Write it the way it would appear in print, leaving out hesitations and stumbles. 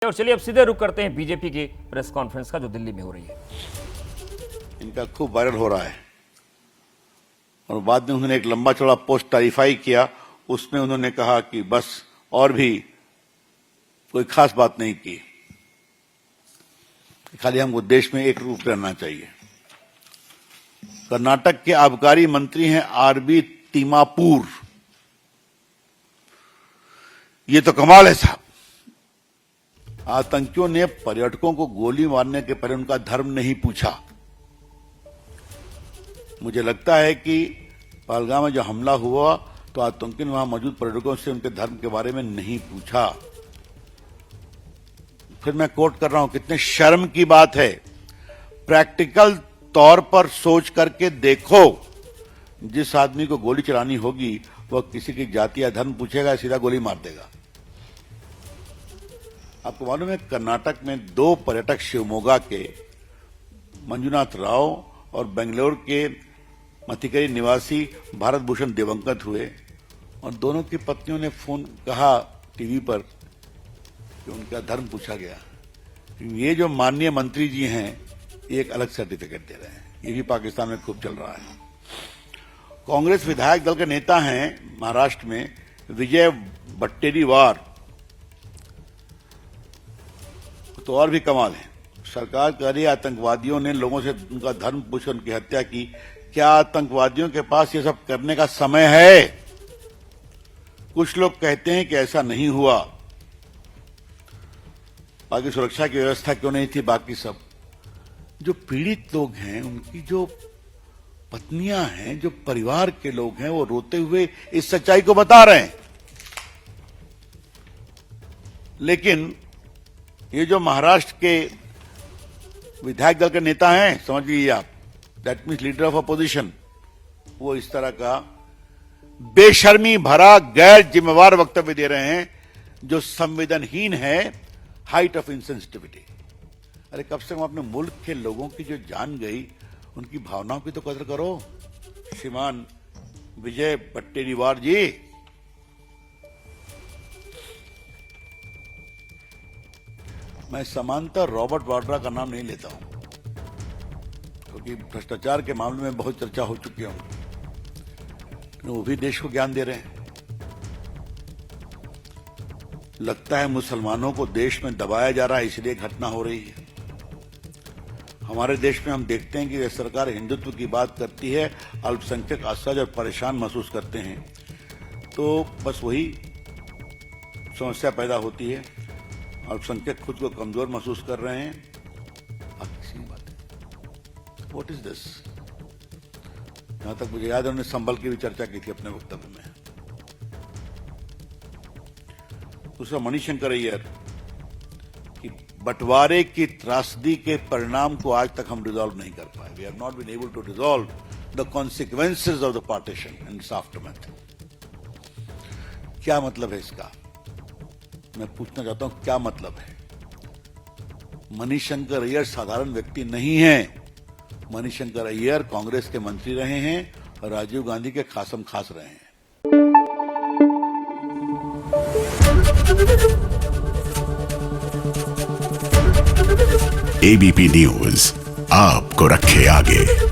और चलिए अब सीधे रुक करते हैं बीजेपी की प्रेस कॉन्फ्रेंस का जो दिल्ली में हो रही है। इनका खूब वायरल हो रहा है और बाद में उन्होंने एक लंबा चौड़ा पोस्ट क्लैरिफाई किया। उसमें उन्होंने कहा कि बस और भी कोई खास बात नहीं की, खाली हमको देश में एक रूप रहना चाहिए। कर्नाटक के आबकारी मंत्री हैं आरबी तिमापूर। ये तो कमाल है साहब। आतंकियों ने पर्यटकों को गोली मारने के पहले उनका धर्म नहीं पूछा। मुझे लगता है कि पहलगाम में जो हमला हुआ तो आतंकियों ने वहां मौजूद पर्यटकों से उनके धर्म के बारे में नहीं पूछा। फिर मैं कोट कर रहा हूं, कितने शर्म की बात है। प्रैक्टिकल तौर पर सोच करके देखो, जिस आदमी को गोली चलानी होगी वह किसी की जाति या धर्म पूछेगा, सीधा गोली मार देगा। आपको मालूम है कर्नाटक में 2 पर्यटक शिवमोगा के मंजुनाथ राव और बेंगलोर के मथिकरी निवासी भारत भूषण दिवंगत हुए और दोनों की पत्नियों ने फोन कहा टीवी पर कि उनका धर्म पूछा गया। ये जो माननीय मंत्री जी हैं ये एक अलग सर्टिफिकेट दे रहे हैं। ये भी पाकिस्तान में खूब चल रहा है। कांग्रेस विधायक दल के नेता हैं महाराष्ट्र में विजय वट्टेरीवार, तो और भी कमाल है। सरकार कह रही है आतंकवादियों ने लोगों से उनका धर्म पूछकर उनकी हत्या की। क्या आतंकवादियों के पास ये सब करने का समय है? कुछ लोग कहते हैं कि ऐसा नहीं हुआ। बाकी सुरक्षा की व्यवस्था क्यों नहीं थी? बाकी सब जो पीड़ित लोग हैं, उनकी जो पत्नियां हैं, जो परिवार के लोग हैं, वो रोते हुए इस सच्चाई को बता रहे हैं। लेकिन ये जो महाराष्ट्र के विधायक दल के नेता हैं, समझ लीजिए आप, that means leader of opposition, वो इस तरह का बेशर्मी भरा गैर जिम्मेवार वक्तव्य दे रहे हैं जो संवेदनहीन है, हाइट ऑफ इनसेंसिटिविटी। अरे कम से कम अपने मुल्क के लोगों की जो जान गई उनकी भावनाओं की तो कदर करो। श्रीमान विजय वट्टेरीवार जी, मैं समांतर रॉबर्ट वाड्रा का नाम नहीं लेता हूं क्योंकि भ्रष्टाचार के मामले में बहुत चर्चा हो चुकी है। वो भी देश को ज्ञान दे रहे हैं। लगता है मुसलमानों को देश में दबाया जा रहा है, इसलिए घटना हो रही है। हमारे देश में हम देखते हैं कि सरकार हिंदुत्व की बात करती है, अल्पसंख्यक असहज और परेशान महसूस करते हैं, तो बस वही समस्या पैदा होती है। अल्पसंख्यक खुद को कमजोर महसूस कर रहे हैं। किसी बात है। What is this? यहां तक मुझे याद है उन्होंने संबल की भी चर्चा की थी अपने वक्तव्य में। दूसरा मणिशंकर अय्यर कि बंटवारे की त्रासदी के परिणाम को आज तक हम रिजॉल्व नहीं कर पाए। We have not been able to resolve the consequences of the partition and its aftermath. क्या मतलब है इसका? मैं पूछना चाहता हूं क्या मतलब है। मणिशंकर अय्यर साधारण व्यक्ति नहीं है। मणिशंकर अय्यर कांग्रेस के मंत्री रहे हैं और राजीव गांधी के खासम खास रहे हैं। एबीपी न्यूज आपको रखे आगे।